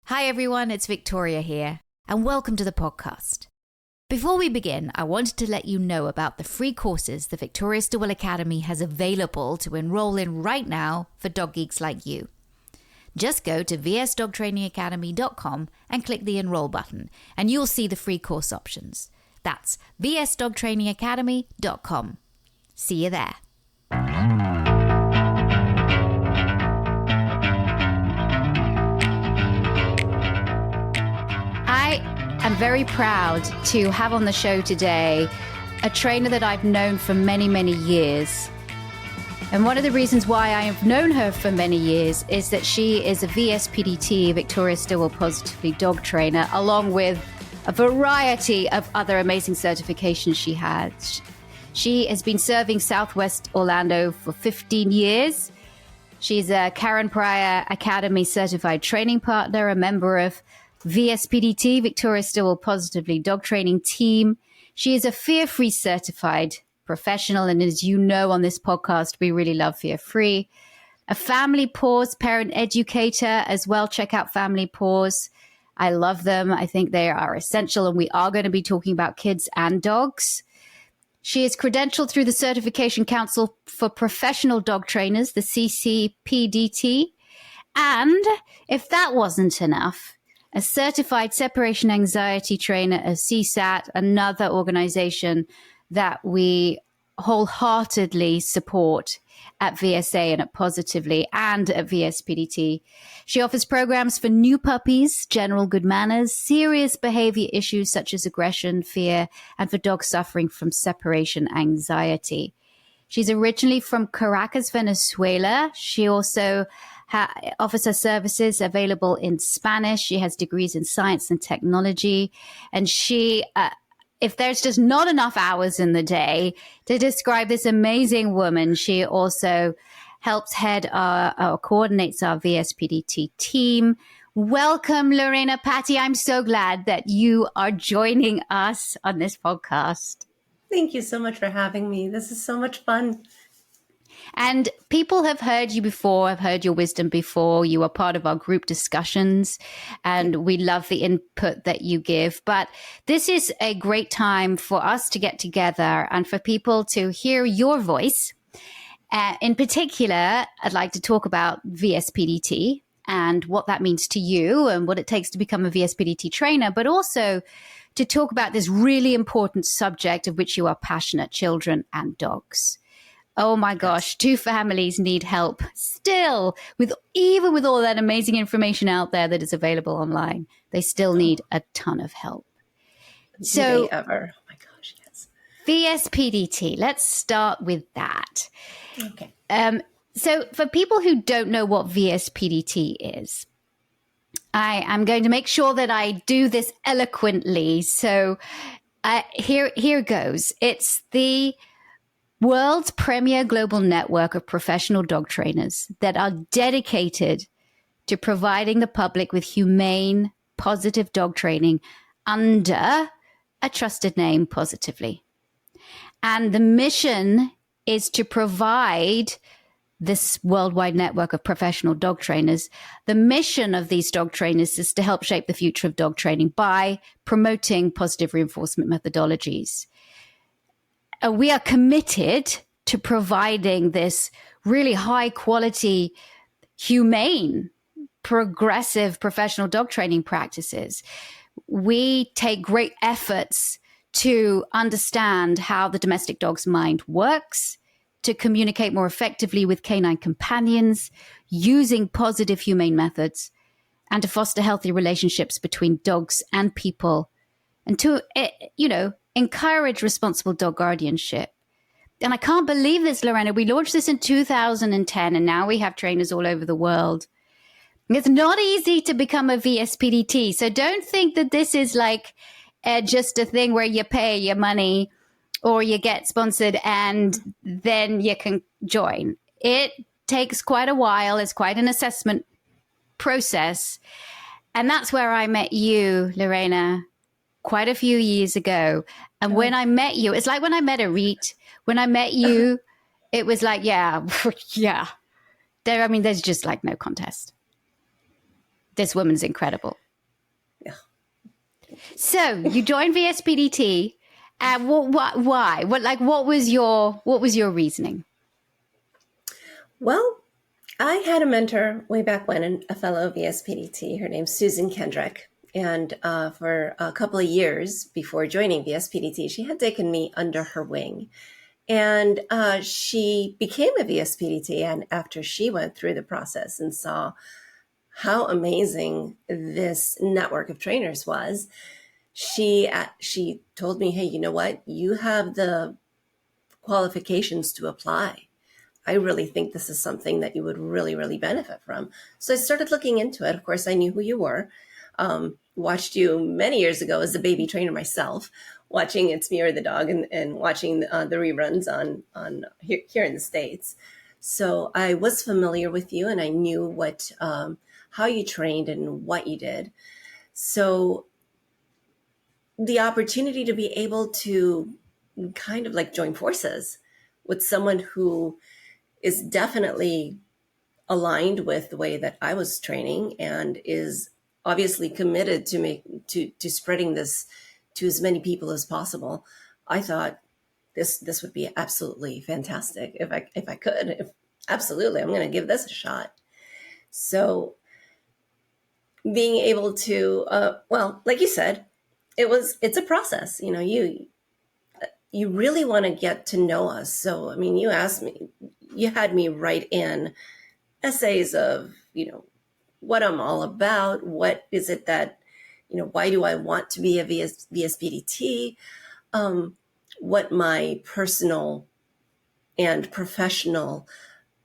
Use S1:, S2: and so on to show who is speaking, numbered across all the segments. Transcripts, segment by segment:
S1: Hi everyone, it's Victoria here, and welcome to the podcast. Before we begin, I wanted to let you know about the free courses the Victoria Stilwell Academy has available to enroll in right now for dog geeks like you. Just go to vsdogtrainingacademy.com and click the enroll button, and you'll see the free course options. That's vsdogtrainingacademy.com. See you there. I'm very proud to have on the show today a trainer that I've known for many, many years. And one of the reasons why I have known her for many years is that she is a VSPDT, Victoria Stilwell Positively Dog Trainer, along with a variety of other amazing certifications she has. She has been serving Southwest Orlando for 15 years. She's a Karen Pryor Academy certified training partner, a member of VSPDT, Victoria Stilwell Positively Dog Training Team. She is a fear-free certified professional, and as you know on this podcast, we really love fear-free. A Family Paws parent educator as well. Check out Family Paws. I love them. I think they are essential, and we are going to be talking about kids and dogs. She is credentialed through the Certification Council for Professional Dog Trainers, the CCPDT. And if that wasn't enough, a certified separation anxiety trainer, a CSAT, another organization that we wholeheartedly support at VSA and at Positively and at VSPDT. She offers programs for new puppies, general good manners, serious behavior issues such as aggression, fear, and for dogs suffering from separation anxiety. She's originally from Caracas, Venezuela. She also offers her services available in Spanish. She has degrees in science and technology. And she, if there's just not enough hours in the day to describe this amazing woman, she also helps head or coordinates our VSPDT team. Welcome, Lorena Patti. I'm so glad that you are joining us on this podcast.
S2: Thank you so much for having me. This is so much fun.
S1: And people have heard you before, have heard your wisdom before. You are part of our group discussions, and we love the input that you give. But this is a great time for us to get together and for people to hear your voice. In particular, I'd like to talk about VSPDT and what that means to you and what it takes to become a VSPDT trainer, but also to talk about this really important subject of which you are passionate, children and dogs. Oh my gosh, two families need help still, even with all that amazing information out there that is available online. They still need a ton of help.
S2: So, ever. Oh my gosh, yes.
S1: VSPDT, let's start with that.
S2: Okay.
S1: So for people who don't know what VSPDT is, I am going to make sure that I do this eloquently. So here goes. It's the world's premier global network of professional dog trainers that are dedicated to providing the public with humane, positive dog training under a trusted name, Positively. And the mission is to provide this worldwide network of professional dog trainers. The mission of these dog trainers is to help shape the future of dog training by promoting positive reinforcement methodologies. We are committed to providing this really high quality, humane, progressive professional dog training practices. We take great efforts to understand how the domestic dog's mind works, to communicate more effectively with canine companions using positive humane methods, and to foster healthy relationships between dogs and people, and to, encourage responsible dog guardianship. And I can't believe this, Lorena. We launched this in 2010, and now we have trainers all over the world. It's not easy to become a VSPDT. So don't think that this is like just a thing where you pay your money or you get sponsored and then you can join. It takes quite a while. It's quite an assessment process. And that's where I met you, Lorena, quite a few years ago. And when I met you, it's like when I met Arit. When I met you, it was like, yeah. There's just like no contest. This woman's incredible.
S2: Yeah.
S1: So you joined VSPDT. Why? What was your reasoning?
S2: Well, I had a mentor way back when, a fellow VSPDT. Her name's Susan Kendrick. And for a couple of years before joining VSPDT, she had taken me under her wing. And she became a VSPDT. And after she went through the process and saw how amazing this network of trainers was, she told me, hey, you know what? You have the qualifications to apply. I really think this is something that you would really, really benefit from. So I started looking into it. Of course, I knew who you were. Watched you many years ago as a baby trainer myself, watching It's Me or the Dog and watching the reruns on here in the States. So I was familiar with you, and I knew what how you trained and what you did. So the opportunity to be able to kind of like join forces with someone who is definitely aligned with the way that I was training and is obviously committed to spreading this to as many people as possible. I thought this would be absolutely fantastic if I could. Absolutely, I'm going to give this a shot. So being able to, well, like you said, it's a process. You know, you really want to get to know us. So, I mean, you had me write in essays of, what I'm all about. What is it that, why do I want to be a VSPDT? What my personal and professional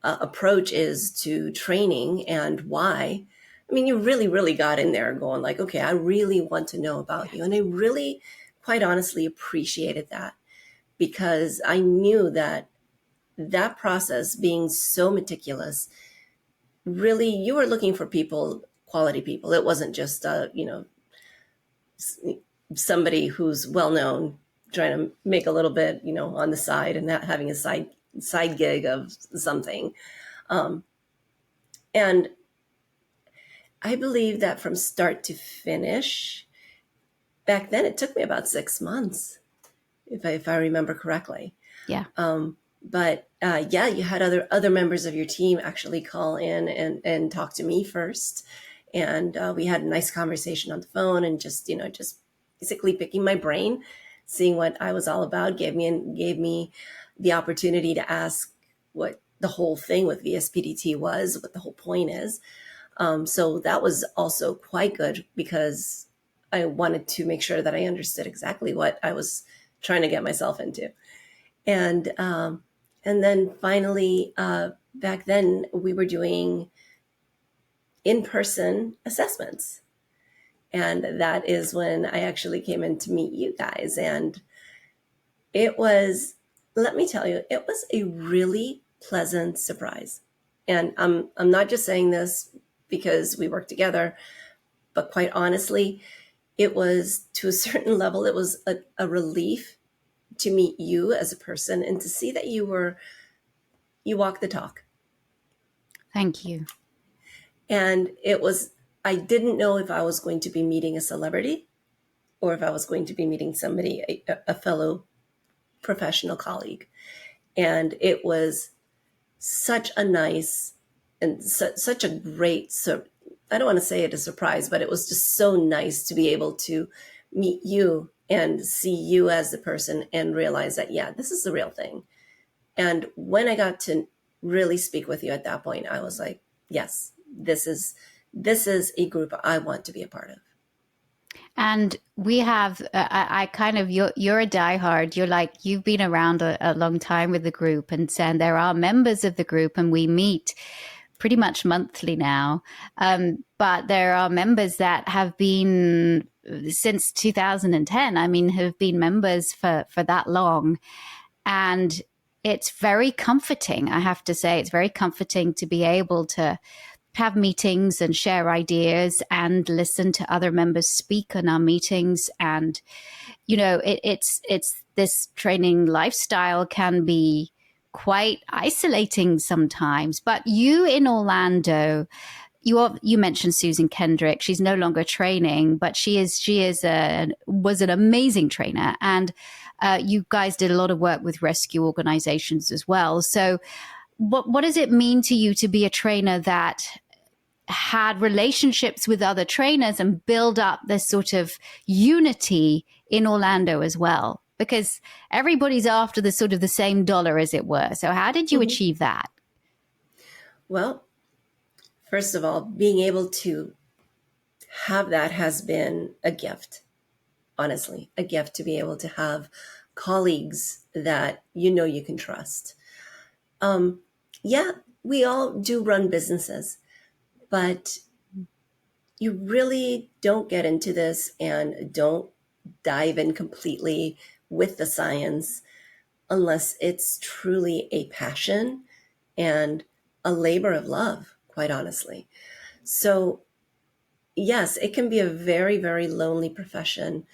S2: approach is to training and why. I mean, you really, really got in there going like, okay, I really want to know about you. And I really, quite honestly, appreciated that, because I knew that process, being so meticulous, really, you were looking for people, quality people. It wasn't just, somebody who's well-known trying to make a little bit, on the side and not having a side gig of something. And I believe that from start to finish, back then, it took me about 6 months, if I remember correctly.
S1: Yeah.
S2: But yeah, you had other members of your team actually call in and talk to me first. And we had a nice conversation on the phone and just basically picking my brain, seeing what I was all about, gave me the opportunity to ask what the whole thing with VSPDT was, what the whole point is. So that was also quite good, because I wanted to make sure that I understood exactly what I was trying to get myself into. And then finally, back then we were doing in-person assessments. And that is when I actually came in to meet you guys. And it was, let me tell you, it was a really pleasant surprise. And I'm not just saying this because we work together, but quite honestly, it was, to a certain level, it was a relief to meet you as a person and to see that you walk the talk.
S1: Thank you.
S2: And I didn't know if I was going to be meeting a celebrity or if I was going to be meeting somebody, a fellow professional colleague. And it was such a nice and such a great, I don't want to say it a surprise, but it was just so nice to be able to meet you and see you as the person and realize that, yeah, this is the real thing. And when I got to really speak with you at that point, I was like, yes, this is a group I want to be a part of.
S1: And we have, I kind of, you're a diehard. You've been around a long time with the group, and there are members of the group, and we meet pretty much monthly now. But there are members that have been since 2010. I mean, have been members for that long. And it's very comforting, I have to say. It's very comforting to be able to have meetings and share ideas and listen to other members speak in our meetings. And, it's this training lifestyle can be quite isolating sometimes. But you in Orlando, you mentioned Susan Kendrick. She's no longer training, but was an amazing trainer, and you guys did a lot of work with rescue organizations as well. So, what does it mean to you to be a trainer that had relationships with other trainers and build up this sort of unity in Orlando as well? Because everybody's after the sort of the same dollar, as it were. So how did you achieve that?
S2: Well, first of all, being able to have that has been a gift, honestly, a gift to be able to have colleagues that you can trust. Yeah, we all do run businesses, but you really don't get into this and don't dive in completely with the science unless it's truly a passion and a labor of love, quite honestly. So, yes, it can be a very, very lonely profession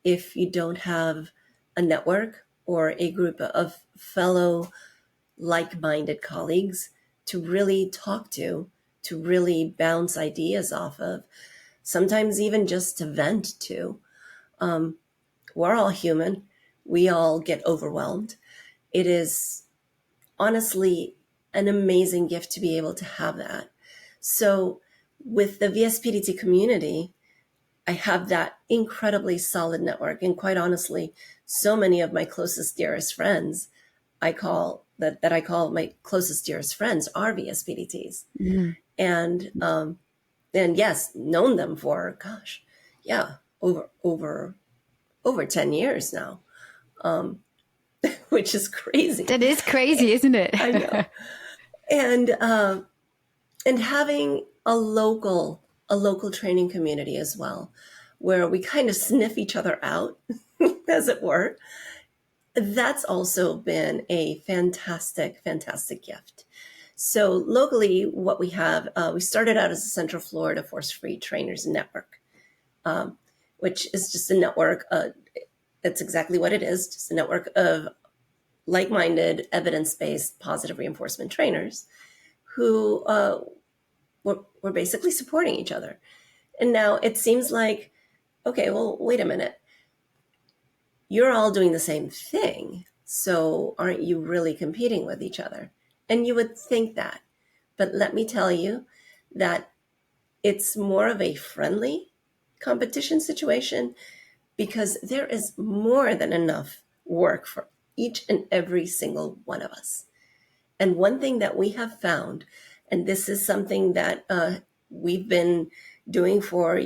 S2: if you don't have a network or a group of fellow like-minded colleagues to really talk to really bounce ideas off of, sometimes even just to vent to. We're all human. We all get overwhelmed. It is honestly an amazing gift to be able to have that. So with the VSPDT community, I have that incredibly solid network. And quite honestly, so many of my closest, dearest friends I call my closest, dearest friends are VSPDTs.
S1: Mm-hmm.
S2: And yes, known them for, over 10 years now, which is crazy.
S1: That is crazy, isn't it?
S2: I know. And having a local training community as well, where we kind of sniff each other out, as it were. That's also been a fantastic, fantastic gift. So locally, what we have, we started out as a Central Florida Force-Free Trainers Network, which is just a network. That's exactly what it is, just a network of like-minded, evidence-based positive reinforcement trainers who were basically supporting each other. And now it seems like, okay, well, wait a minute. You're all doing the same thing, so aren't you really competing with each other? And you would think that. But let me tell you that it's more of a friendly competition situation because there is more than enough work for each and every single one of us. And one thing that we have found, and this is something that we've been doing for,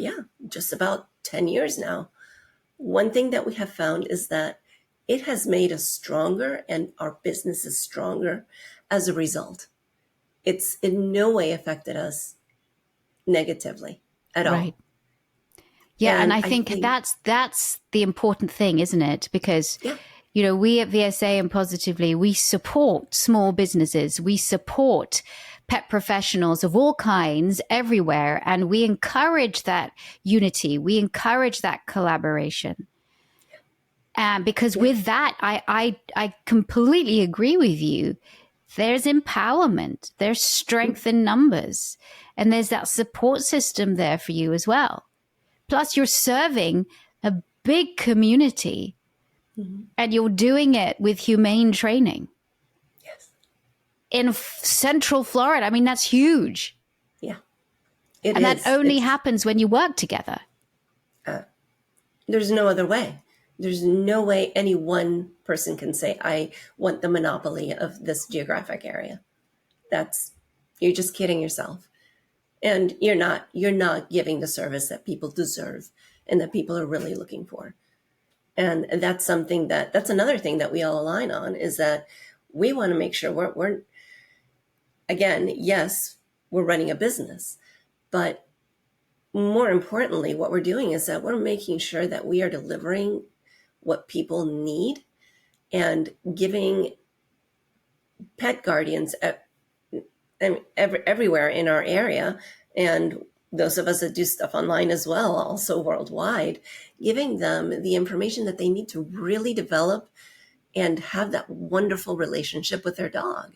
S2: just about 10 years now. One thing that we have found is that it has made us stronger and our business is stronger as a result. It's in no way affected us negatively at
S1: Right.
S2: all.
S1: Yeah, and I think that's the important thing, isn't it? Because we at VSA and Positively, we support small businesses, we support pet professionals of all kinds everywhere, and we encourage that unity, we encourage that collaboration. And because with that, I completely agree with you. There's empowerment, there's strength in numbers, and there's that support system there for you as well. Plus, you're serving a big community, and you're doing it with humane training.
S2: Yes.
S1: In Central Florida. I mean, that's huge.
S2: Yeah.
S1: And that only happens when you work together.
S2: There's no other way. There's no way any one person can say, I want the monopoly of this geographic area. You're just kidding yourself. And you're not giving the service that people deserve and that people are really looking for. And that's another thing that we all align on, is that we want to make sure we're again, yes, we're running a business, but more importantly, what we're doing is that we're making sure that we are delivering what people need and giving pet guardians everywhere in our area, and those of us that do stuff online as well, also worldwide, giving them the information that they need to really develop and have that wonderful relationship with their dog.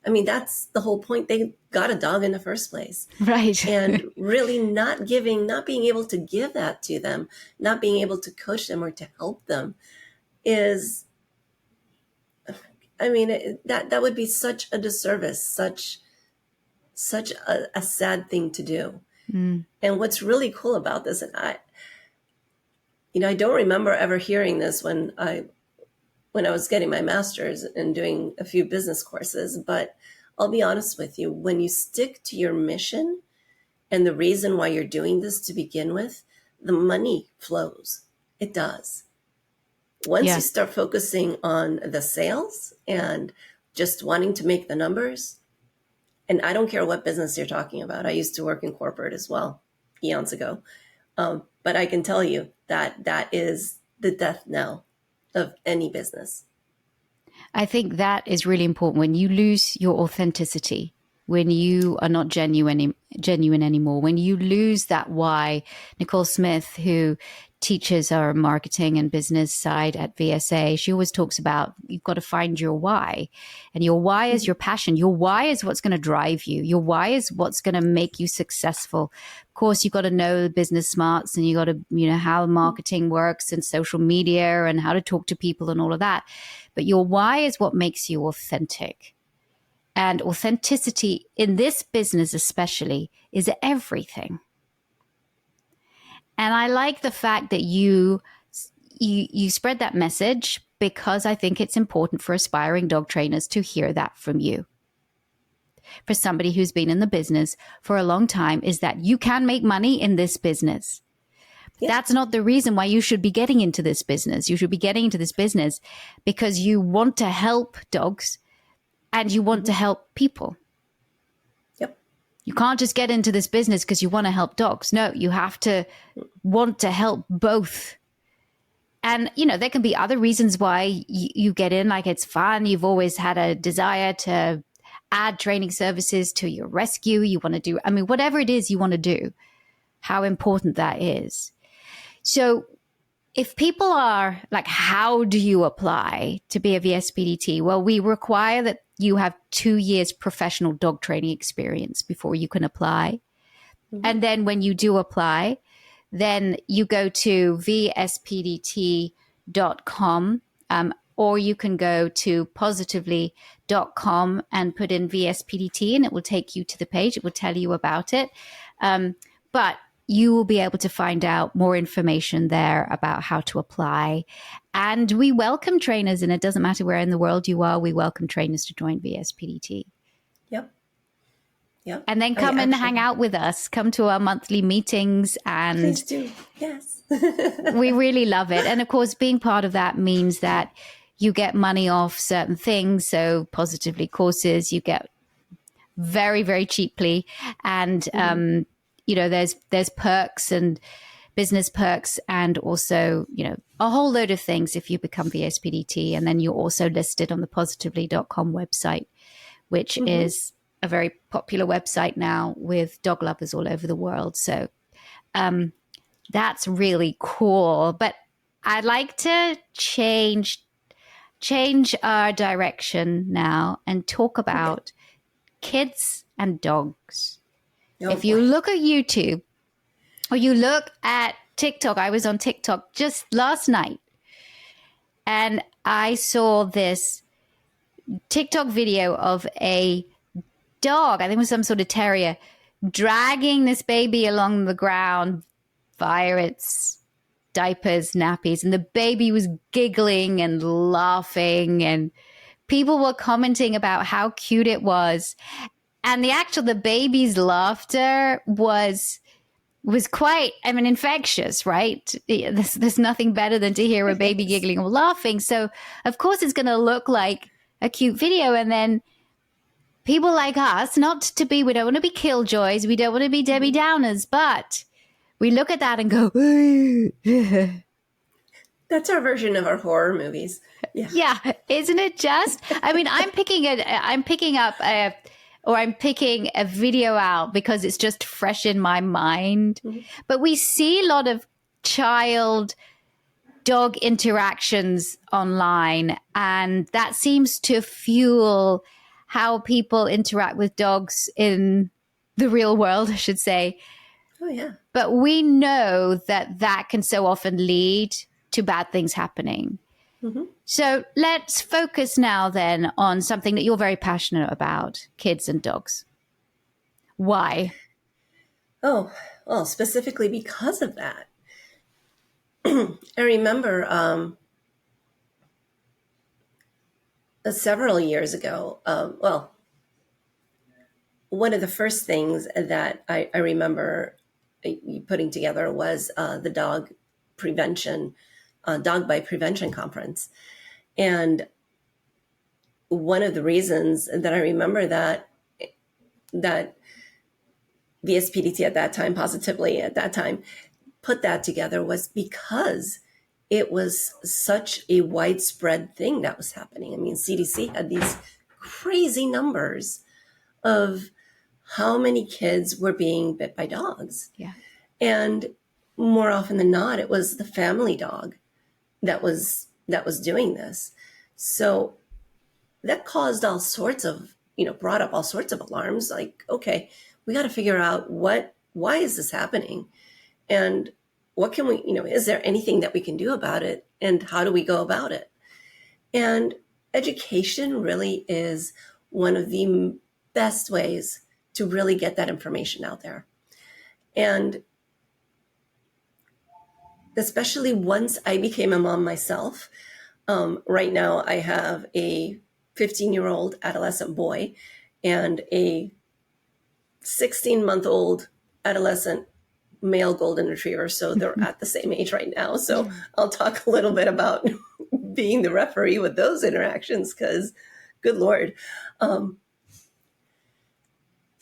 S2: I mean, that's the whole point. They got a dog in the first place.
S1: Right.
S2: And really not being able to give that to them, not being able to coach them or to help them is, I mean, that would be such a disservice, such a sad thing to do.
S1: Mm.
S2: And what's really cool about this, and I don't remember ever hearing this when I was getting my master's and doing a few business courses, but I'll be honest with you, when you stick to your mission and the reason why you're doing this to begin with, the money flows. It does. Once you start focusing on the sales and just wanting to make the numbers, and I don't care what business you're talking about. I used to work in corporate as well, eons ago. But I can tell you that is the death knell of any business.
S1: I think that is really important. When you lose your authenticity, when you are not genuine anymore, when you lose that why. Nicole Smith, who teaches our marketing and business side at VSA, she always talks about you've got to find your why. And your why is your passion. Your why is what's going to drive you. Your why is what's going to make you successful. Of course, you've got to know the business smarts, and you got to, how marketing works and social media and how to talk to people and all of that. But your why is what makes you authentic. And authenticity in this business especially is everything. And I like the fact that you spread that message, because I think it's important for aspiring dog trainers to hear that from you. For somebody who's been in the business for a long time, is that you can make money in this business. Yeah. That's not the reason why you should be getting into this business. You should be getting into this business because you want to help dogs and you want to help people.
S2: Yep.
S1: You can't just get into this business because you want to help dogs. No, you have to want to help both. And, there can be other reasons why you get in, like it's fun. You've always had a desire to add training services to your rescue. You want to do, whatever it is you want to do, how important that is. So if people are like, how do you apply to be a VSPDT? Well, we require that you have 2 years professional dog training experience before you can apply. Mm-hmm. And then when you do apply, then you go to vspdt.com, or you can go to positively.com and put in VSPDT, and it will take you to the page. It will tell you about it. But you will be able to find out more information there about how to apply. And we welcome trainers, and it doesn't matter where in the world you are, we welcome trainers to join VSPDT.
S2: Yep. Yep.
S1: And then come and hang out with us. Come to our monthly meetings. And
S2: please do. Yes.
S1: We really love it. And of course, being part of that means that you get money off certain things. So Positively courses, you get very, very cheaply. And, there's perks and business perks, and also, a whole load of things if you become VSPDT. And then you're also listed on the positively.com website, which is a very popular website now with dog lovers all over the world. So that's really cool. But I'd like to change our direction now and talk about kids and dogs.
S2: Oh,
S1: if you look at YouTube or you look at TikTok, I was on TikTok just last night and I saw this TikTok video of a dog, I think it was some sort of terrier, dragging this baby along the ground via its diapers, nappies, and the baby was giggling and laughing, and people were commenting about how cute it was. And the baby's laughter was quite, infectious, right? There's nothing better than to hear a baby giggling or laughing. So of course it's going to look like a cute video. And then people like us, we don't want to be killjoys. We don't want to be Debbie Downers, but we look at that and go,
S2: that's our version of our horror movies.
S1: Yeah. Isn't it just? I'm picking a video out because it's just fresh in my mind. Mm-hmm. But we see a lot of child-dog interactions online, and that seems to fuel how people interact with dogs in the real world, I should say.
S2: Oh, yeah.
S1: But we know that that can so often lead to bad things happening.
S2: Mm-hmm.
S1: So let's focus now then on something that you're very passionate about, kids and dogs. Why?
S2: Oh, well, specifically because of that. I remember several years ago, one of the first things that I remember putting together was the dog bite prevention conference. And one of the reasons that I remember that VSPDT at that time, Positively at that time, put that together was because it was such a widespread thing that was happening. I mean, CDC had these crazy numbers of how many kids were being bit by dogs.
S1: Yeah.
S2: And more often than not, it was the family dog that was doing this. So that caused all sorts of, brought up all sorts of alarms. Like, okay, we got to figure out why is this happening? And what can we, is there anything that we can do about it? And how do we go about it? And education really is one of the best ways to really get that information out there. And especially once I became a mom myself, right now I have a 15-year-old adolescent boy and a 16-month-old adolescent male golden retriever. So they're at the same age right now. So I'll talk a little bit about being the referee with those interactions because, good Lord.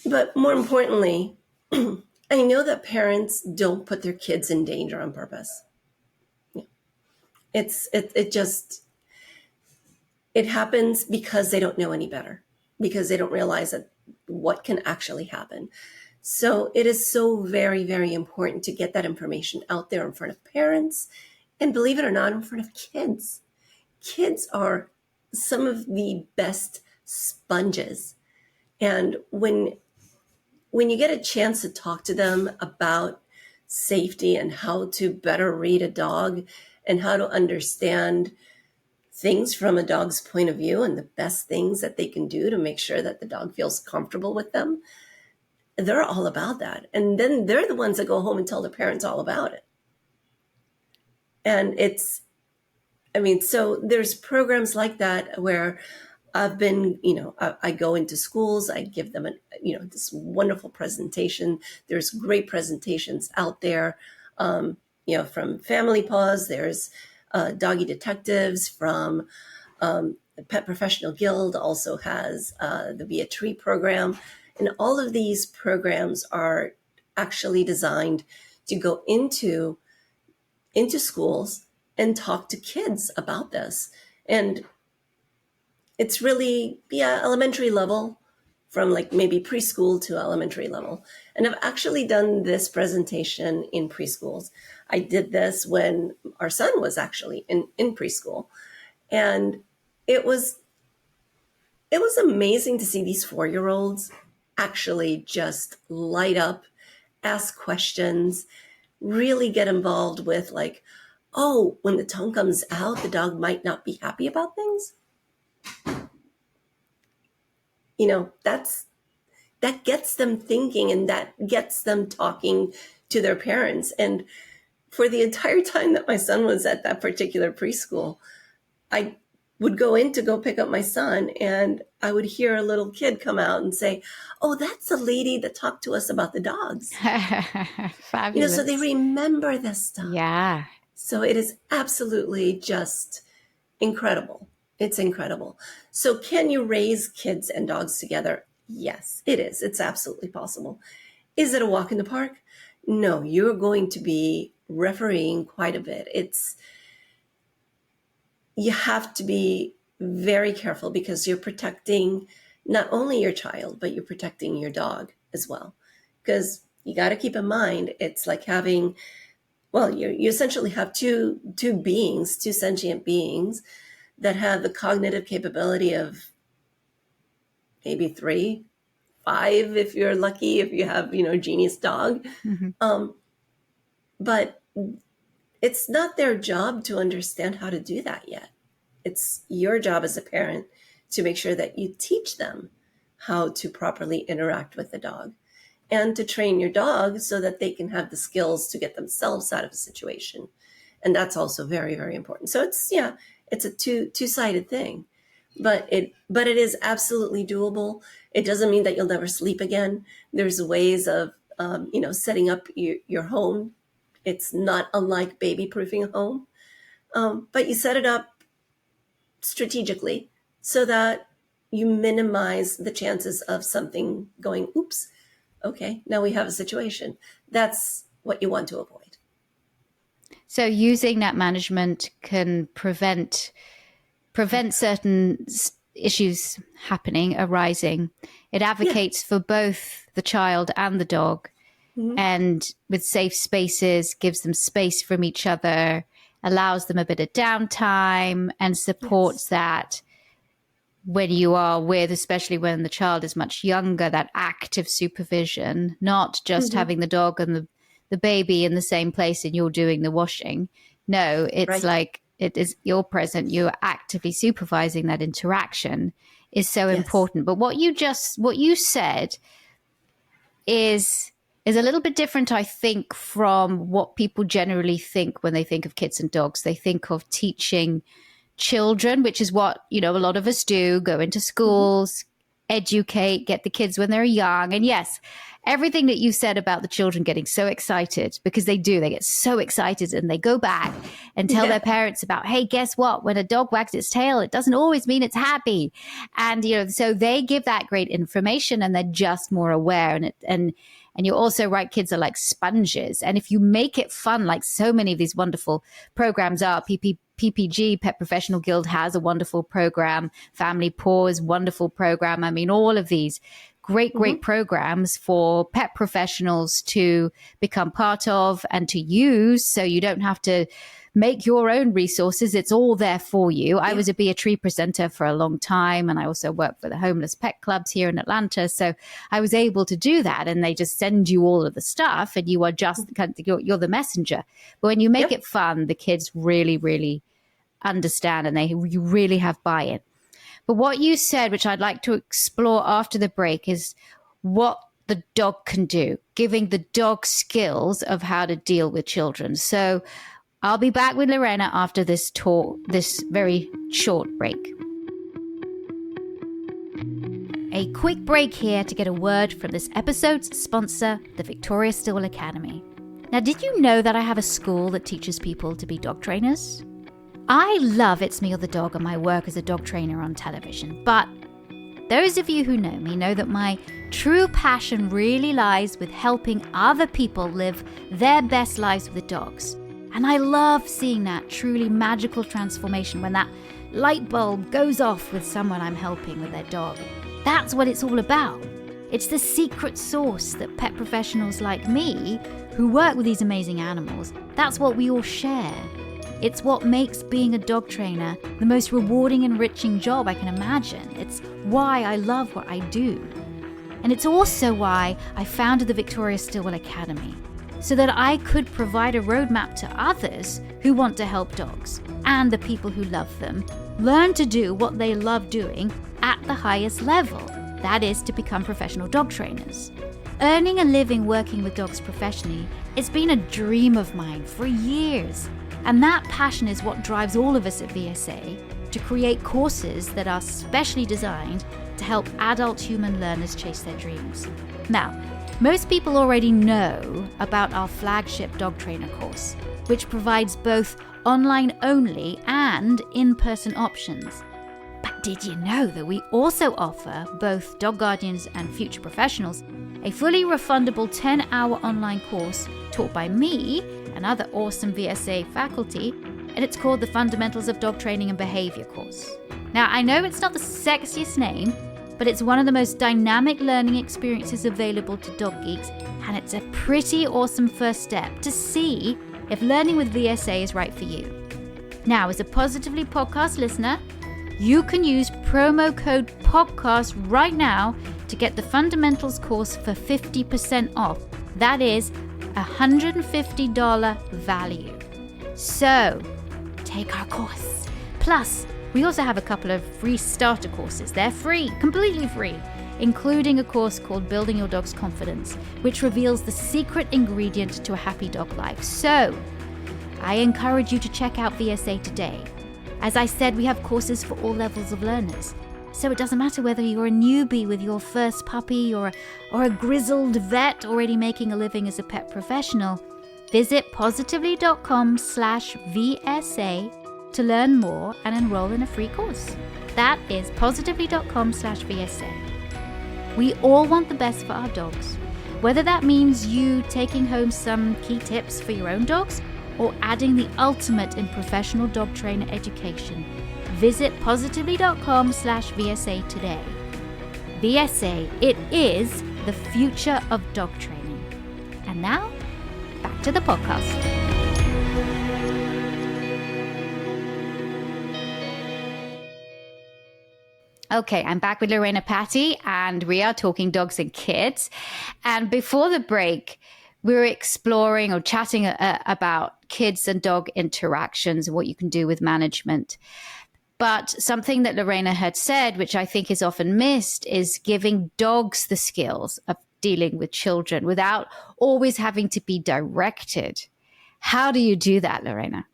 S2: But more importantly, I know that parents don't put their kids in danger on purpose. It happens because they don't know any better, because they don't realize that what can actually happen. So it is so very, very important to get that information out there in front of parents, and believe it or not, in front of kids. Kids are some of the best sponges. And when you get a chance to talk to them about safety and how to better read a dog and how to understand things from a dog's point of view and the best things that they can do to make sure that the dog feels comfortable with them, they're all about that. And then they're the ones that go home and tell their parents all about it. And so there's programs like that where I've been, I go into schools, I give them this wonderful presentation. There's great presentations out there, from Family Paws. There's Doggy Detectives from the Pet Professional Guild also has the Be a Tree program. And all of these programs are actually designed to go into schools and talk to kids about this. And it's really, elementary level, from like maybe preschool to elementary level. And I've actually done this presentation in preschools. I did this when our son was actually in preschool. And it was amazing to see these 4-year-olds actually just light up, ask questions, really get involved with like, oh, when the tongue comes out, the dog might not be happy about things. That gets them thinking, and that gets them talking to their parents. And for the entire time that my son was at that particular preschool, I would go in to go pick up my son, and I would hear a little kid come out and say, oh, that's the lady that talked to us about the dogs.
S1: Fabulous.
S2: So they remember this stuff.
S1: Yeah.
S2: So it is absolutely just incredible. It's incredible. So can you raise kids and dogs together? Yes, it is. It's absolutely possible. Is it a walk in the park? No, you're going to be refereeing quite a bit. You have to be very careful because you're protecting not only your child, but you're protecting your dog as well. Because you got to keep in mind, it's like having, you essentially have two sentient beings that have the cognitive capability of maybe 3, 5 if you're lucky, if you have, genius dog. But it's not their job to understand how to do that yet. It's your job as a parent to make sure that you teach them how to properly interact with the dog and to train your dog so that they can have the skills to get themselves out of a situation. And that's also very, very important. So it's a two-sided thing, but it is absolutely doable. It doesn't mean that you'll never sleep again. There's ways of, setting up your home. It's not unlike baby-proofing a home, but you set it up strategically so that you minimize the chances of something going, oops, okay, now we have a situation. That's what you want to avoid.
S1: So using that management can prevent certain issues arising. It advocates for both the child and the dog, and with safe spaces, gives them space from each other, allows them a bit of downtime, and supports that when you are with, especially when the child is much younger, that active supervision, not just having the dog and the baby in the same place and you're doing the washing. No, it's like you're present, you're actively supervising that interaction is so important. But what you said is a little bit different, I think, from what people generally think when they think of kids and dogs. They think of teaching children, which is what, a lot of us do, go into schools, educate, get the kids when they're young. And yes, everything that you said about the children getting so excited, because they get so excited and they go back and tell their parents about, hey, guess what? When a dog wags its tail, it doesn't always mean it's happy. And, so they give that great information and they're just more aware. And you're also right, kids are like sponges. And if you make it fun, like so many of these wonderful programs are, PPG, Pet Professional Guild, has a wonderful program. Family Paws, wonderful program. I mean, all of these great programs for pet professionals to become part of and to use, so you don't have to make your own resources. It's all there for you. I was a Be a Tree presenter for a long time, and I also worked for the homeless pet clubs here in Atlanta. So I was able to do that, and they just send you all of the stuff, and you are just you're the messenger. But when you make it fun, the kids really, really understand, and you really have buy-in. But what you said, which I'd like to explore after the break, is what the dog can do, giving the dog skills of how to deal with children. So I'll be back with Lorena after this very short break. A quick break here to get a word from this episode's sponsor, the Victoria Stilwell Academy. Now, did you know that I have a school that teaches people to be dog trainers? I love It's Me or the Dog and my work as a dog trainer on television, but those of you who know me know that my true passion really lies with helping other people live their best lives with dogs. And I love seeing that truly magical transformation when that light bulb goes off with someone I'm helping with their dog. That's what it's all about. It's the secret sauce that pet professionals like me, who work with these amazing animals, that's what we all share. It's what makes being a dog trainer the most rewarding, enriching job I can imagine. It's why I love what I do. And it's also why I founded the Victoria Stilwell Academy, so that I could provide a roadmap to others who want to help dogs and the people who love them learn to do what they love doing at the highest level. That is to become professional dog trainers. Earning a living working with dogs professionally has been a dream of mine for years. And that passion is what drives all of us at VSA to create courses that are specially designed to help adult human learners chase their dreams. Now, most people already know about our flagship dog trainer course, which provides both online only and in-person options. But did you know that we also offer both dog guardians and future professionals a fully refundable 10-hour online course taught by me and other awesome VSA faculty, and it's called the Fundamentals of Dog Training and Behavior course. Now, I know it's not the sexiest name, but it's one of the most dynamic learning experiences available to dog geeks, and it's a pretty awesome first step to see if learning with VSA is right for you. Now, as a Positively podcast listener, you can use promo code podcast right now to get the fundamentals course for 50% off. That is $150 value. So take our course. Plus, we also have a couple of free starter courses. They're free, completely free, including a course called Building Your Dog's Confidence, which reveals the secret ingredient to a happy dog life. So I encourage you to check out VSA today. As I said, we have courses for all levels of learners. So it doesn't matter whether you're a newbie with your first puppy or a grizzled vet already making a living as a pet professional. Visit positively.com/VSA to learn more and enroll in a free course. That is positively.com/VSA. We all want the best for our dogs, whether that means you taking home some key tips for your own dogs or adding the ultimate in professional dog trainer education. Visit positively.com/VSA today. VSA, it is the future of dog training. And now, back to the podcast. Okay, I'm back with Lorena Patti, and we are talking dogs and kids. And before the break, we were exploring or chatting about kids and dog interactions and what you can do with management. But something that Lorena had said, which I think is often missed, is giving dogs the skills of dealing with children without always having to be directed. How do you do that, Lorena?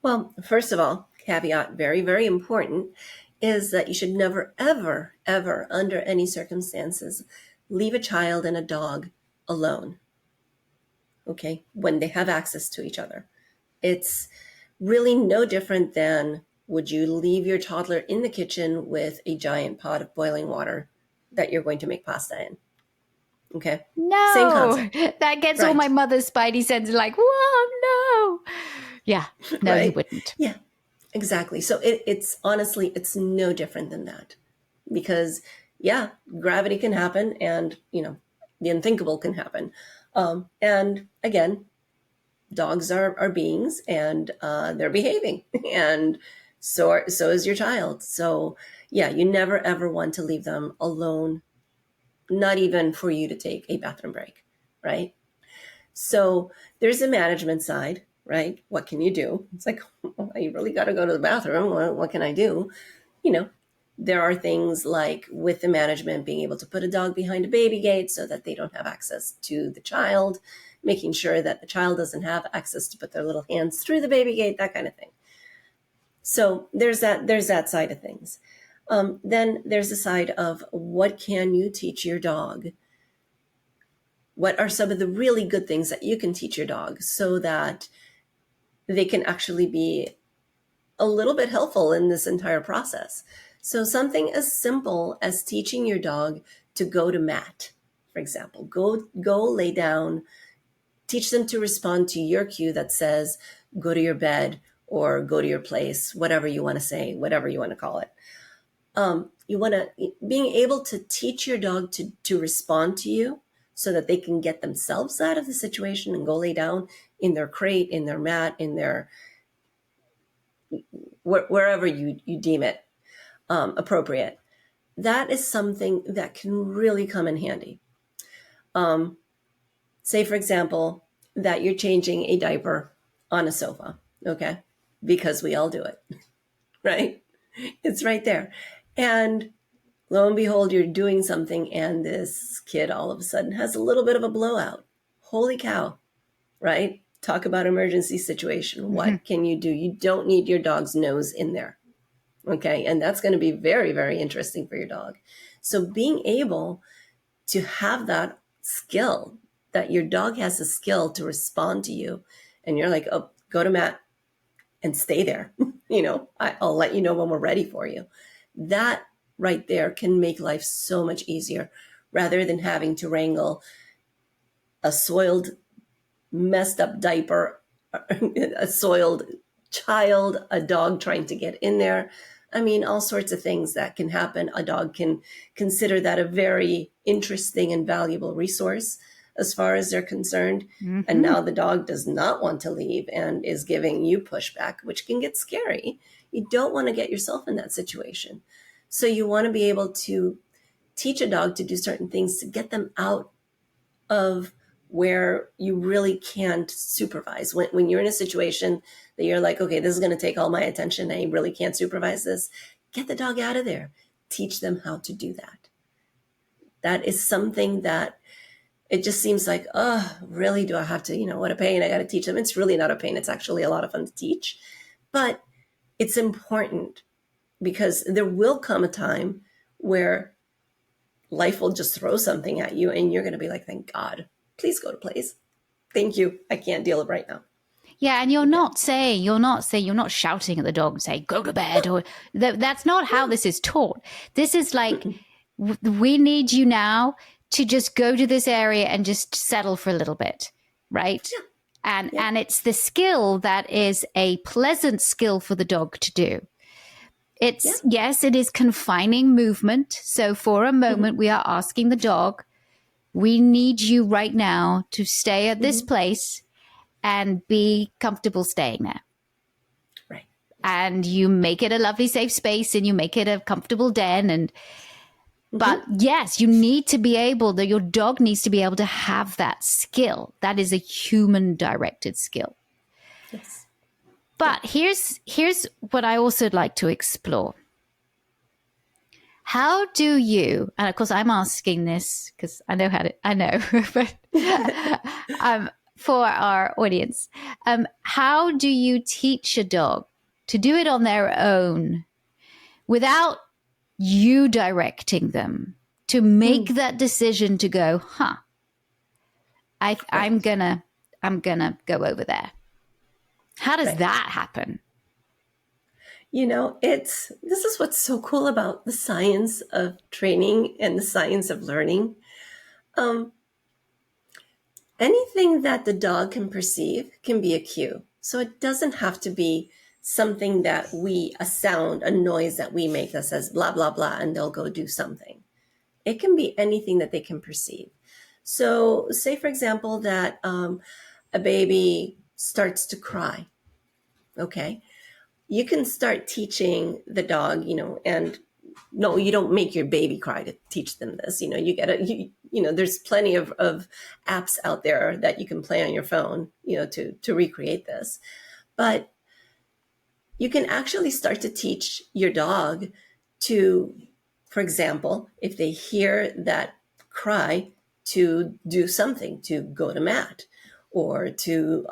S2: Well, first of all, caveat, very, very important, is that you should never, ever, ever, under any circumstances, leave a child and a dog alone, okay, when they have access to each other. It's really no different than, would you leave your toddler in the kitchen with a giant pot of boiling water that you're going to make pasta in? Okay.
S1: No,
S2: same concept.
S1: That gets
S2: Right.
S1: all my mother's spidey senses like, whoa, no. Yeah, no,
S2: Right?
S1: you wouldn't.
S2: Yeah, exactly. So it's honestly, it's no different than that, because yeah, gravity can happen, and the unthinkable can happen. And again, dogs are beings, and they're behaving, and so is your child. So yeah, you never ever want to leave them alone, not even for you to take a bathroom break, right? So there's a management side, right? What can you do? It's like, you really got to go to the bathroom. What can I do? There are things like, with the management, being able to put a dog behind a baby gate so that they don't have access to the child, making sure that the child doesn't have access to put their little hands through the baby gate, that kind of thing. So there's that side of things. Then there's the side of, what can you teach your dog? What are some of the really good things that you can teach your dog so that they can actually be a little bit helpful in this entire process? So something as simple as teaching your dog to go to mat, for example. Go lay down. Teach them to respond to your cue that says, go to your bed or go to your place, whatever you want to say, whatever you want to call it. Being able to teach your dog to respond to you so that they can get themselves out of the situation and go lay down in their crate, in their mat, in their wherever you deem it appropriate. That is something that can really come in handy. Say, for example, that you're changing a diaper on a sofa, okay? Because we all do it, right? It's right there. And lo and behold, you're doing something, and this kid all of a sudden has a little bit of a blowout. Holy cow, right? Talk about emergency situation. What can you do? You don't need your dog's nose in there, okay? And that's going to be very, very interesting for your dog. So being able to have that skill, that your dog has a skill to respond to you, and you're like, oh, go to mat and stay there. I'll let you know when we're ready for you. That right there can make life so much easier, rather than having to wrangle a soiled, messed up diaper, a soiled child, a dog trying to get in there. I mean, all sorts of things that can happen. A dog can consider that a very interesting and valuable resource. as far as they're concerned.
S1: Mm-hmm.
S2: And now the dog does not want to leave and is giving you pushback, which can get scary. You don't want to get yourself in that situation. So you want to be able to teach a dog to do certain things to get them out of where you really can't supervise. When you're in a situation that you're like, okay, this is going to take all my attention, I really can't supervise this, get the dog out of there. Teach them how to do that. That is something that it just seems like, oh, really, do I have to, what a pain, I got to teach them. It's really not a pain. It's actually a lot of fun to teach. But it's important because there will come a time where life will just throw something at you and you're going to be like, thank God, please go to place. Thank you. I can't deal with it right now.
S1: Yeah. And you're not shouting at the dog and say, go to bed, or that's not how this is taught. This is like, we need you now to just go to this area and just settle for a little bit. Right. Yeah. And it's the skill that is a pleasant skill for the dog to do. Yes, it is confining movement. So for a moment, we are asking the dog, we need you right now to stay at this place and be comfortable staying there.
S2: Right.
S1: And you make it a lovely, safe space and you make it a comfortable den. But yes, you need to be able, your dog needs to be able to have that skill. That is a human directed skill.
S2: Yes.
S1: But here's what I also like to explore. How do you, and of course I'm asking this because I know, but for our audience, how do you teach a dog to do it on their own without you directing them to make that decision to go, I'm gonna go over there? How does that happen?
S2: This is what's so cool about the science of training and the science of learning. Anything that the dog can perceive can be a cue. So it doesn't have to be something that a sound, a noise that we make that says blah, blah, blah, and they'll go do something. It can be anything that they can perceive. So say, for example, that a baby starts to cry. Okay. You can start teaching the dog, and no, you don't make your baby cry to teach them this. There's plenty of apps out there that you can play on your phone, to recreate this. But you can actually start to teach your dog to, for example, if they hear that cry, to do something, to go to mat or to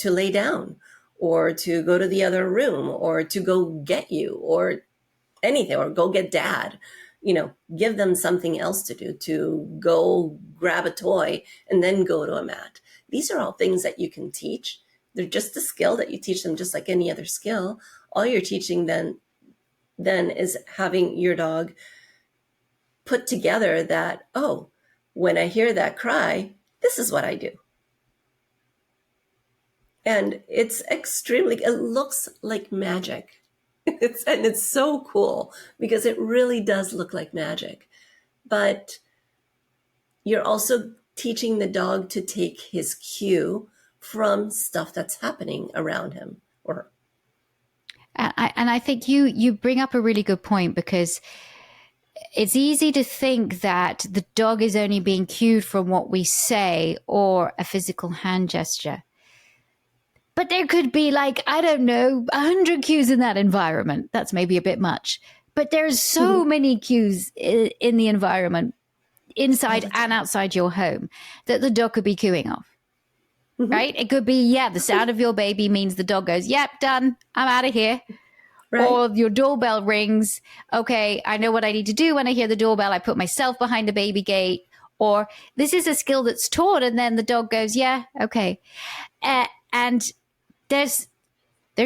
S2: lay down, or to go to the other room, or to go get you, or anything, or go get dad. Give them something else to do, to go grab a toy and then go to a mat. These are all things that you can teach. They're just a skill that you teach them just like any other skill. All you're teaching then is having your dog put together that, oh, when I hear that cry, this is what I do. And it looks like magic. It's so cool because it really does look like magic. But you're also teaching the dog to take his cue from stuff that's happening around him or her.
S1: And I think you bring up a really good point, because it's easy to think that the dog is only being cued from what we say or a physical hand gesture. But there could be 100 cues in that environment. That's maybe a bit much. But there's so many cues in the environment, inside and outside your home, that the dog could be cueing off. Right? It could be, the sound of your baby means the dog goes, yep, done, I'm out of here. Right. Or your doorbell rings. Okay, I know what I need to do when I hear the doorbell. I put myself behind the baby gate. Or this is a skill that's taught, and then the dog goes, yeah, okay. And there's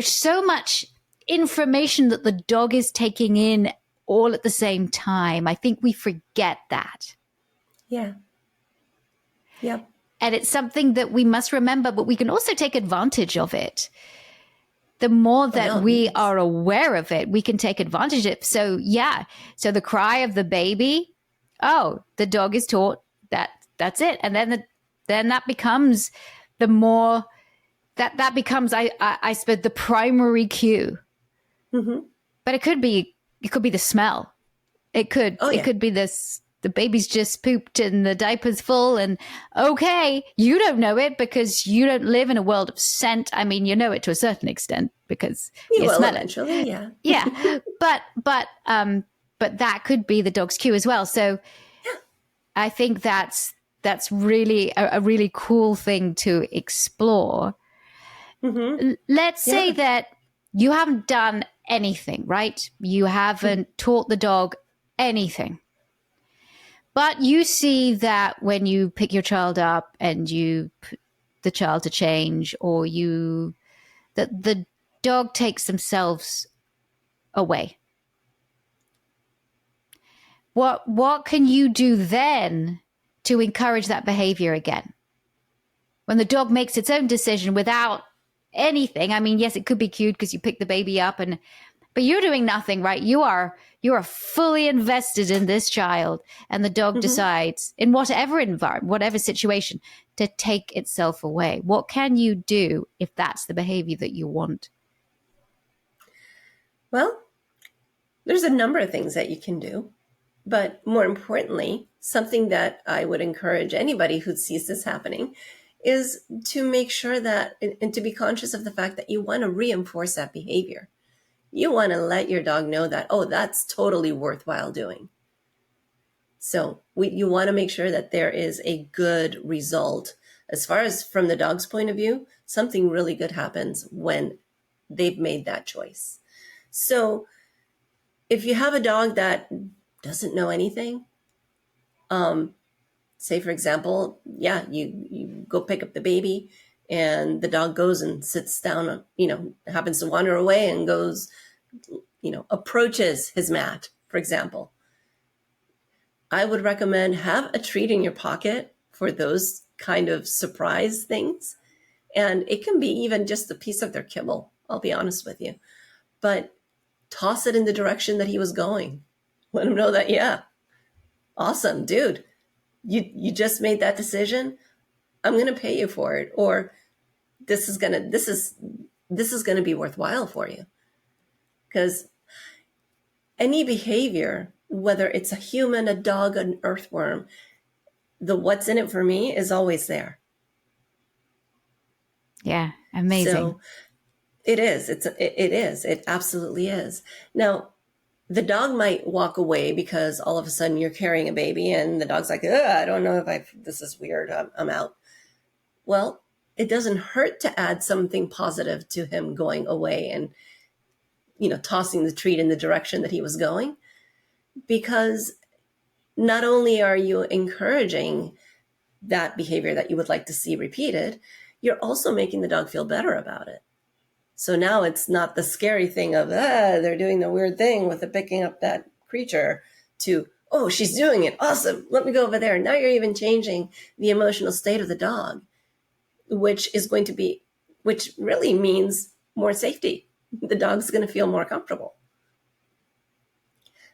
S1: so much information that the dog is taking in all at the same time. I think we forget that.
S2: Yeah. Yep.
S1: And it's something that we must remember, but we can also take advantage of it. The more that we are aware of it, we can take advantage of it. So the cry of the baby, the dog is taught that that's it. And then then that becomes the more that becomes, I suppose, the primary cue.
S2: Mm-hmm.
S1: But it could be the smell. It could be this. The baby's just pooped and the diaper's full, and okay, you don't know it because you don't live in a world of scent. I mean, you know it to a certain extent because you
S2: will
S1: smell
S2: eventually,
S1: it.
S2: yeah.
S1: Yeah. But that could be the dog's cue as well. So I think that's really a really cool thing to explore.
S2: Mm-hmm.
S1: Let's say that you haven't done anything, right? You haven't taught the dog anything. But you see that when you pick your child up and you put the child to change, or that the dog takes themselves away. What can you do then to encourage that behavior again? When the dog makes its own decision without anything. I mean, yes, it could be cute because you pick the baby up, but you're doing nothing, right? You are fully invested in this child, and the dog decides in whatever environment, whatever situation, to take itself away. What can you do if that's the behavior that you want?
S2: Well, there's a number of things that you can do, but more importantly, something that I would encourage anybody who sees this happening is to make sure that, and to be conscious of the fact that you want to reinforce that behavior. You want to let your dog know that, oh, that's totally worthwhile doing. So you want to make sure that there is a good result. As far as from the dog's point of view, something really good happens when they've made that choice. So if you have a dog that doesn't know anything, say, for example, you go pick up the baby and the dog goes and sits down, happens to wander away and goes, approaches his mat, for example. I would recommend have a treat in your pocket for those kind of surprise things. And it can be even just a piece of their kibble, I'll be honest with you. But toss it in the direction that he was going. Let him know that, yeah, awesome, dude. You just made that decision. I'm going to pay you for it, or this is going to be worthwhile for you. Because any behavior, whether it's a human, a dog, an earthworm, the what's in it for me is always there.
S1: Yeah, amazing.
S2: So it is. It is. It absolutely is. Now, the dog might walk away because all of a sudden you're carrying a baby and the dog's like, I don't know if this is weird. I'm out. Well, it doesn't hurt to add something positive to him going away and, tossing the treat in the direction that he was going, because not only are you encouraging that behavior that you would like to see repeated, you're also making the dog feel better about it. So now it's not the scary thing of, they're doing the weird thing with the picking up that creature, to, oh, she's doing it. Awesome. Let me go over there. Now you're even changing the emotional state of the dog, which really means more safety. The dog's going to feel more comfortable.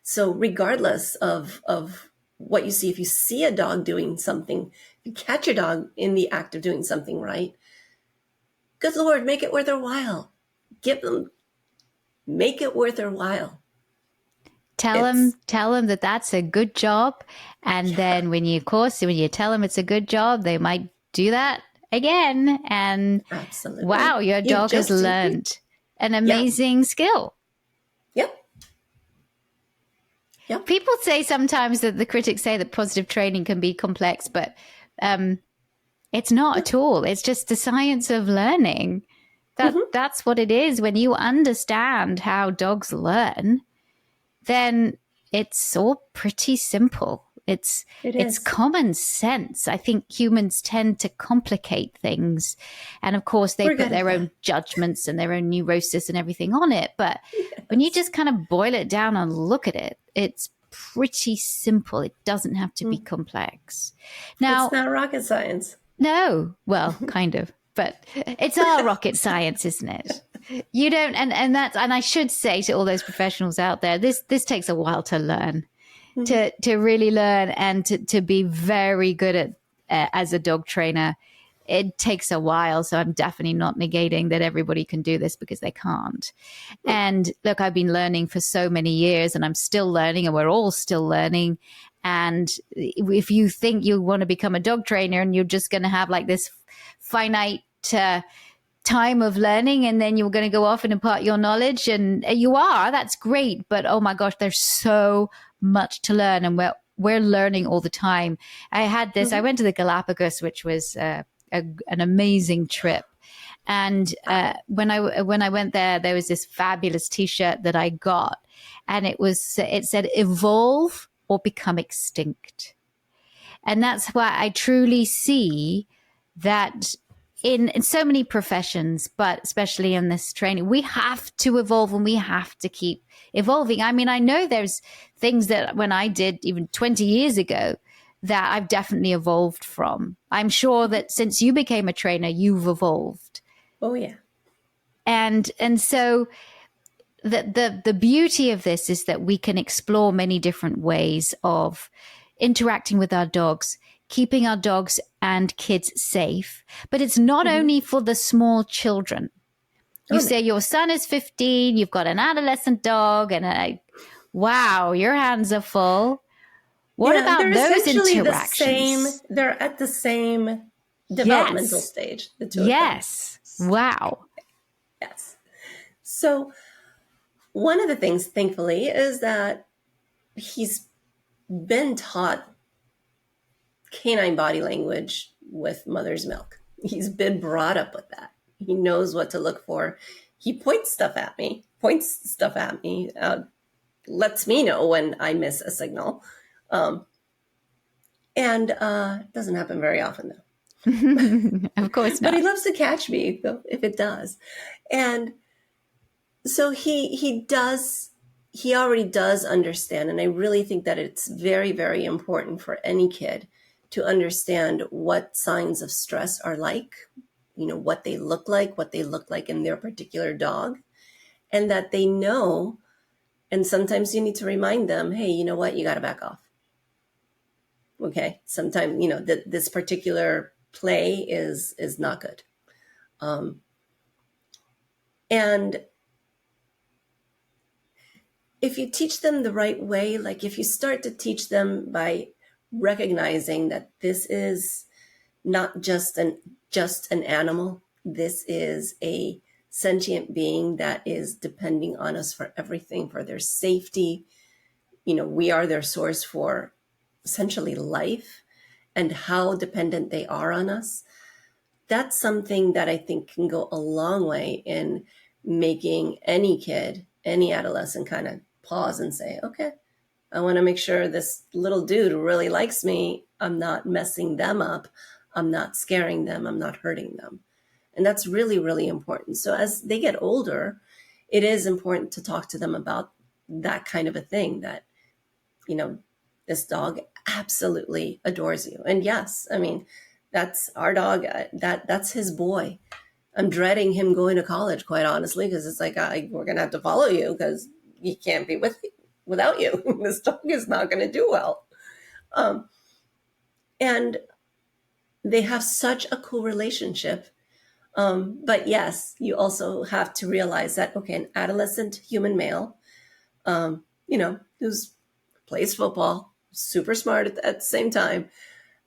S2: So regardless of what you see, if you see a dog doing something, if you catch your dog in the act of doing something right, good Lord, make it worth their while. Make it worth their while.
S1: Tell them that that's a good job. And then when you tell them it's a good job, they might do that again. And
S2: absolutely,
S1: wow, your dog has learned an amazing skill.
S2: Yep.
S1: People say sometimes that the critics say that positive training can be complex, but it's not at all. It's just the science of learning. That's what it is. When you understand how dogs learn, then it's all pretty simple. It's common sense. I think humans tend to complicate things. And of course, they put their own judgments and their own neurosis and everything on it. But when you just kind of boil it down and look at it, it's pretty simple. It doesn't have to be complex. Now,
S2: it's not rocket science.
S1: No, well, kind of. But it's our rocket science, isn't it? You don't, and I should say to all those professionals out there, this takes a while to learn, to really learn, and to be very good as a dog trainer, it takes a while. So I'm definitely not negating that everybody can do this, because they can't. And look, I've been learning for so many years, and I'm still learning, and we're all still learning. And if you think you want to become a dog trainer and you're just going to have like this finite time of learning, and then you're going to go off and impart your knowledge, and you are, that's great. But oh my gosh, there's so much to learn, and we're learning all the time. I had this, I went to the Galapagos, which was an amazing trip. And when I went there was this fabulous T-shirt that I got, and it said "Evolve or become extinct." And that's why I truly see that in so many professions, but especially in this training, we have to evolve, and we have to keep evolving. I mean, I know there's things that when I did even 20 years ago that I've definitely evolved from. I'm sure that since you became a trainer, you've evolved.
S2: Oh, yeah.
S1: And so the beauty of this is that we can explore many different ways of interacting with our dogs, keeping our dogs and kids safe. But it's not only for the small children. You say your son is 15, you've got an adolescent dog, and wow, your hands are full. What about those interactions?
S2: They're at the same developmental stage. The two of them.
S1: Yes. Wow.
S2: Yes. So one of the things, thankfully, is that he's been taught canine body language with mother's milk. He's been brought up with that. He knows what to look for. He points stuff at me, lets me know when I miss a signal. And it doesn't happen very often, though.
S1: Of course not.
S2: But he loves to catch me, though, if it does. And so he already does understand. And I really think that it's very, very important for any kid to understand what signs of stress are like, what they look like in their particular dog, and that they know. And sometimes you need to remind them, hey, you know what? You got to back off. Okay. Sometimes, this particular play is not good. And if you teach them the right way, like if you start to teach them by recognizing that this is not just an animal, this is a sentient being that is depending on us for everything, for their safety. We are their source for essentially life, and how dependent they are on us. That's something that I think can go a long way in making any kid, any adolescent kind of pause and say, okay, I want to make sure this little dude really likes me. I'm not messing them up. I'm not scaring them. I'm not hurting them. And that's really, really important. So as they get older, it is important to talk to them about that kind of a thing, that, this dog absolutely adores you. And yes, I mean, that's our dog. That's his boy. I'm dreading him going to college, quite honestly, because it's like, we're going to have to follow you because he can't be without you. This dog is not going to do well. And they have such a cool relationship. But yes, you also have to realize that, okay, an adolescent human male, who's plays football, super smart at the same time,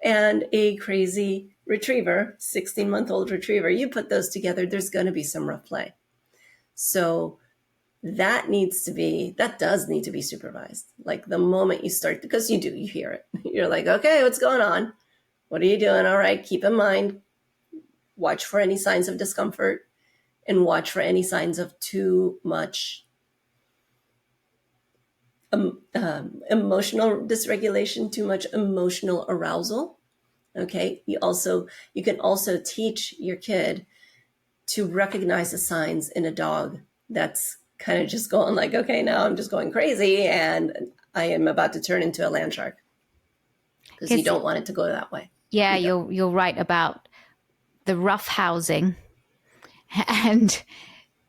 S2: and a crazy retriever, 16-month-old retriever, you put those together, there's going to be some rough play. So that does need to be supervised. Like the moment you start, because you hear it. You're like, okay, what's going on? What are you doing? All right, keep in mind, watch for any signs of discomfort, and watch for any signs of too much emotional dysregulation, too much emotional arousal. Okay. You can also teach your kid to recognize the signs in a dog that's kind of just going like, okay, now I'm just going crazy and I am about to turn into a land shark, because you don't want it to go that way.
S1: Yeah, you're right about the rough housing. And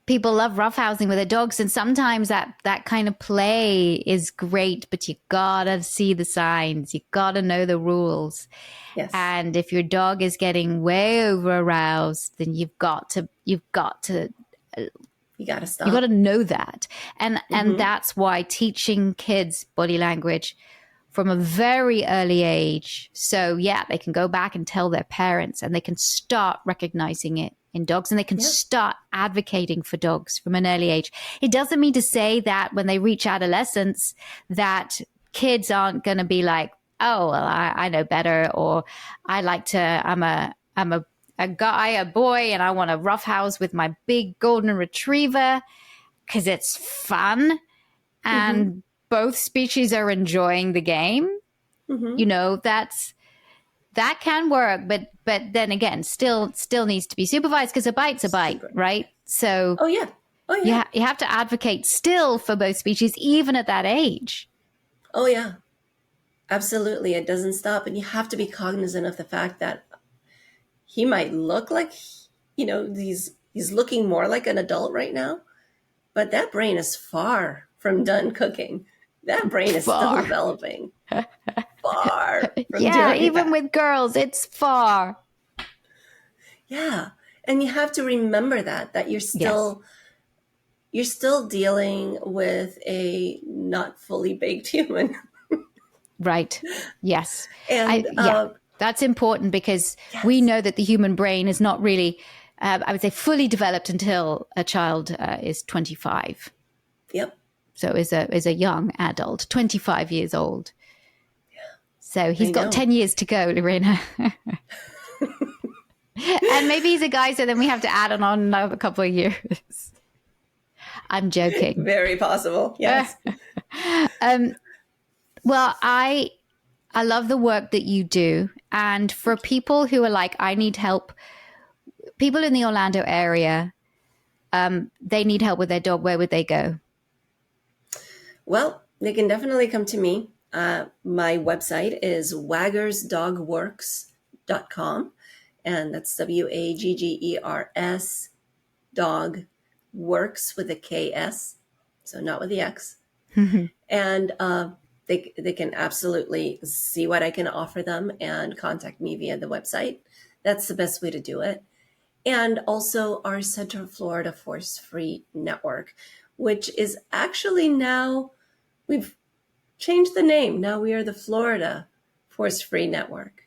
S1: people love roughhousing with their dogs, and sometimes that kind of play is great, but you gotta see the signs, you gotta know the rules.
S2: Yes.
S1: And if your dog is getting way over aroused, then you've got to
S2: You got to stop.
S1: know that. And that's why teaching kids body language from a very early age, so yeah, they can go back and tell their parents, and they can start recognizing it in dogs, and they can start advocating for dogs from an early age. It doesn't mean to say that when they reach adolescence that kids aren't going to be like, oh, well, I know better, or I'm a boy, and I want to roughhouse with my big golden retriever because it's fun, and both species are enjoying the game. You know, that can work, but then again, still needs to be supervised, because a bite's a bite, right? So you have to advocate still for both species, even at that age.
S2: Oh yeah, absolutely. It doesn't stop, and you have to be cognizant of the fact that he might look like, he's looking more like an adult right now, but that brain is far from done cooking. That brain is still developing. Far from
S1: even
S2: that.
S1: with girls, it's far.
S2: Yeah. And you have to remember that you're still dealing with a not fully baked human.
S1: Right. Yes.
S2: And
S1: that's important, because we know that the human brain is not really, I would say, fully developed until a child is 25.
S2: Yep.
S1: So is a young adult, 25 years old. Yeah. So he's got 10 years to go, Lorena. And maybe he's a guy, so then we have to add on another couple of years. I'm joking.
S2: Very possible. Yes.
S1: Well, I love the work that you do. And for people who are like, I need help, people in the Orlando area, they need help with their dog, where would they go?
S2: Well, they can definitely come to me. My website is waggersdogworks.com, and that's WAGGERS, dog works with a KS, so not with the X. And they can absolutely see what I can offer them and contact me via the website. That's the best way to do it. And also our Central Florida Force-Free Network, which is actually now, we've changed the name. Now we are the Florida Force-Free Network.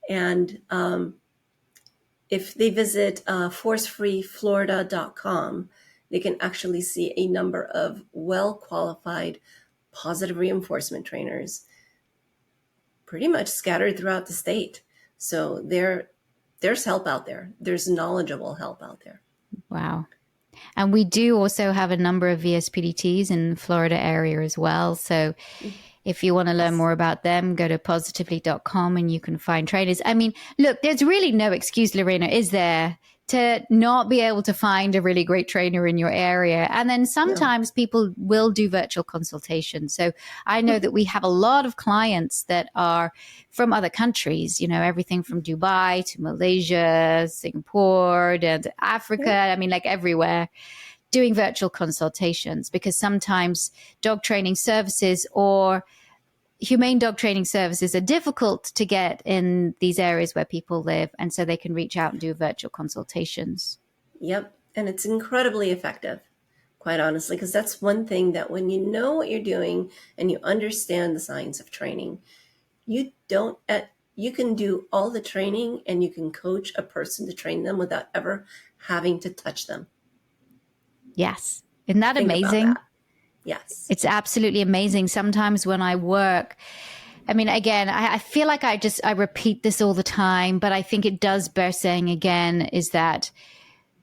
S2: And if they visit forcefreeflorida.com, they can actually see a number of well-qualified positive reinforcement trainers pretty much scattered throughout the state. So there's help out there. There's knowledgeable help out there.
S1: Wow. And we do also have a number of VSPDTs in the Florida area as well. So if you want to learn more about them, go to positively.com and you can find trainers. I mean, look, there's really no excuse, Lorena, is there, to not be able to find a really great trainer in your area? And then sometimes people will do virtual consultations. So I know that we have a lot of clients that are from other countries, everything from Dubai to Malaysia, Singapore, and Africa. I mean, like everywhere, doing virtual consultations, because sometimes dog training services or humane dog training services are difficult to get in these areas where people live. And so they can reach out and do virtual consultations.
S2: Yep. And it's incredibly effective, quite honestly, because that's one thing that when you know what you're doing and you understand the science of training, you can do all the training and you can coach a person to train them without ever having to touch them.
S1: Yes. Isn't that amazing?
S2: That. Yes.
S1: It's absolutely amazing. Sometimes when I work, I mean, again, I feel like I repeat this all the time, but I think it does bear saying again, is that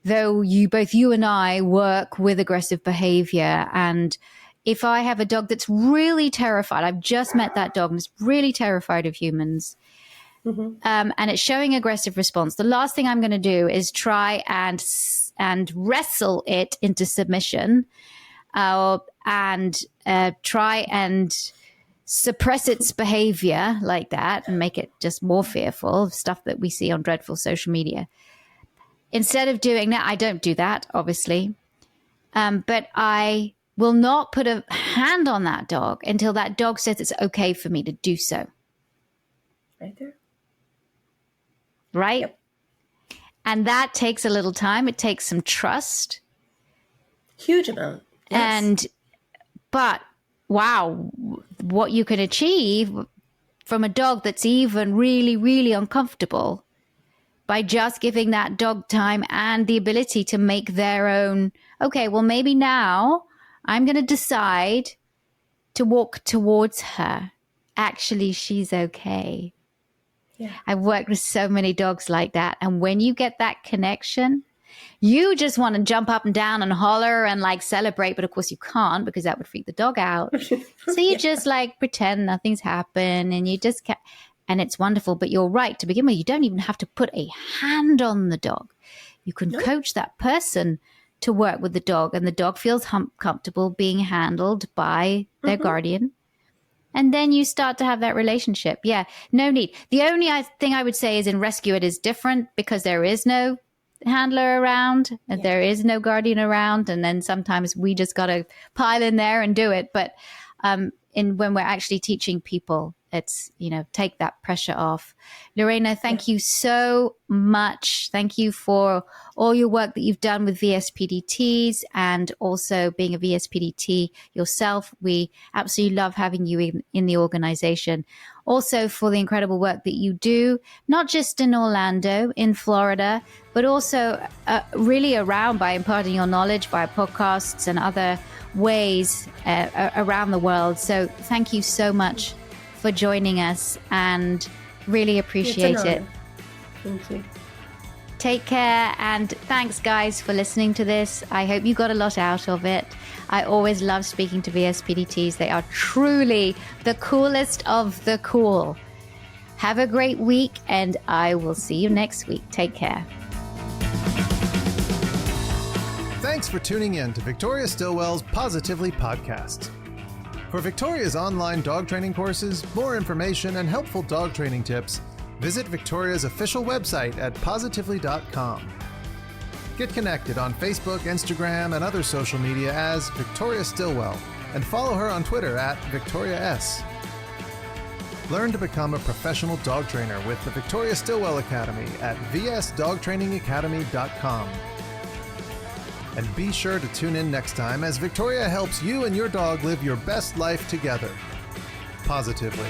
S1: though both you and I work with aggressive behavior, and if I have a dog that's really terrified, I've just met that dog and it's really terrified of humans, and it's showing aggressive response, the last thing I'm going to do is try and wrestle it into submission, and try and suppress its behavior like that and make it just more fearful, stuff that we see on dreadful social media. Instead of doing that, I don't do that, obviously. But I will not put a hand on that dog until that dog says it's okay for me to do so.
S2: Right there.
S1: Right?
S2: Yep.
S1: And that takes a little time. It takes some trust.
S2: Huge amount. Yes.
S1: But wow, what you can achieve from a dog that's even really, really uncomfortable by just giving that dog time and the ability to make their own, okay, well, maybe now I'm going to decide to walk towards her. Actually, she's okay.
S2: Yeah.
S1: I've worked with so many dogs like that. And when you get that connection, you just want to jump up and down and holler and like celebrate. But of course you can't, because that would freak the dog out. So you just like pretend nothing's happened, and you just can't. And it's wonderful. But you're right. To begin with, you don't even have to put a hand on the dog. You can coach that person to work with the dog, and the dog feels comfortable being handled by their guardian. And then you start to have that relationship. Yeah, no need. The only thing I would say is in rescue, it is different because there is no handler around and there is no guardian around. And then sometimes we just got to pile in there and do it. But when we're actually teaching people, it's, take that pressure off. Lorena, thank you so much. Thank you for all your work that you've done with VSPDTs and also being a VSPDT yourself. We absolutely love having you in the organization. Also for the incredible work that you do, not just in Orlando, in Florida, but also really around by imparting your knowledge via podcasts and other ways around the world. So thank you so much for joining us, and really appreciate it.
S2: Thank you.
S1: Take care, and thanks guys for listening to this. I hope you got a lot out of it. I always love speaking to VSPDTs. They are truly the coolest of the cool. Have a great week, and I will see you next week. Take care.
S3: Thanks for tuning in to Victoria Stilwell's Positively Podcast. For Victoria's online dog training courses, more information, and helpful dog training tips, visit Victoria's official website at positively.com. Get connected on Facebook, Instagram, and other social media as Victoria Stilwell, and follow her on Twitter at Victoria S. Learn to become a professional dog trainer with the Victoria Stilwell Academy at vsdogtrainingacademy.com. And be sure to tune in next time as Victoria helps you and your dog live your best life together, positively.